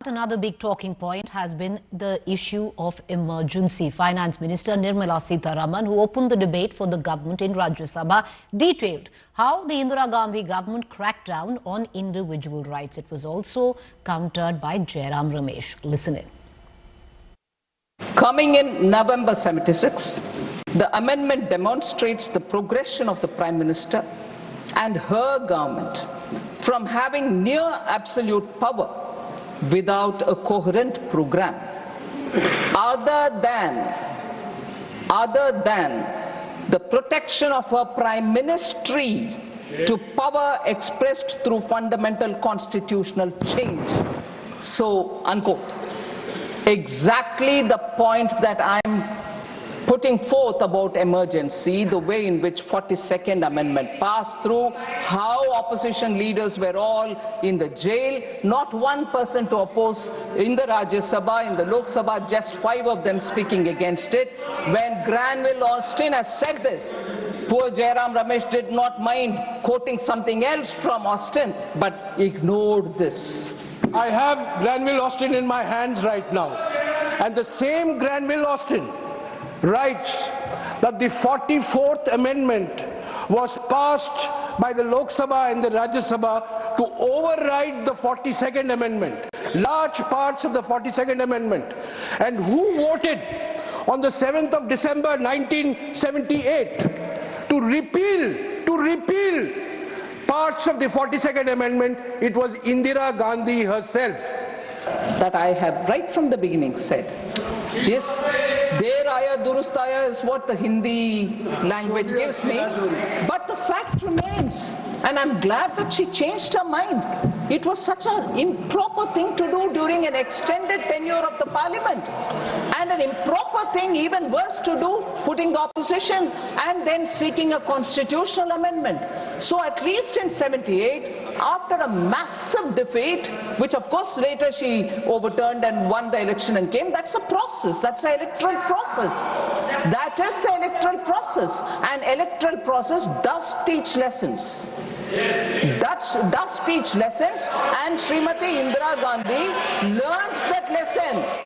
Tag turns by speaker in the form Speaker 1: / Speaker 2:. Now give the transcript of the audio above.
Speaker 1: Another big talking point has been the issue of emergency. Finance Minister Nirmala Sitharaman, who opened the debate for the government in Rajya Sabha, detailed how the Indira Gandhi government cracked down on individual rights. It was also countered by Jairam Ramesh. Listen in.
Speaker 2: Coming in November 76, the amendment demonstrates the progression of the Prime Minister and her government from having near absolute power without a coherent program, other than the protection of her prime ministry to power expressed through fundamental constitutional change. So, unquote. Exactly the point that I'm putting forth about emergency, the way in which 42nd Amendment passed through, how opposition leaders were all in the jail, not one person to oppose in the Rajya Sabha, in the Lok Sabha, just 5 of them speaking against it. When Granville Austin has said this, poor Jairam Ramesh did not mind quoting something else from Austin, but ignored this.
Speaker 3: I have Granville Austin in my hands right now, and the same Granville Austin writes that the 44th Amendment was passed by the Lok Sabha and the Rajya Sabha to override the 42nd Amendment, large parts of the 42nd Amendment. And who voted on the 7th of December 1978 to repeal parts of the 42nd Amendment? It was Indira Gandhi herself.
Speaker 2: That I have right from the beginning said. Yes, Der Aya Durustaya is what the Hindi language gives me. But the fact remains, and I'm glad that she changed her mind. It was such an improper thing to do during an extended tenure of the parliament. And an improper thing, even worse to do, putting the opposition and then seeking a constitutional amendment. So at least in 78, after a massive defeat, which of course later she overturned and won the election and came, that's a process, that's an electoral process. That is the electoral process. And electoral process does teach lessons. Does teach lessons, and Srimati Indira Gandhi learned that lesson.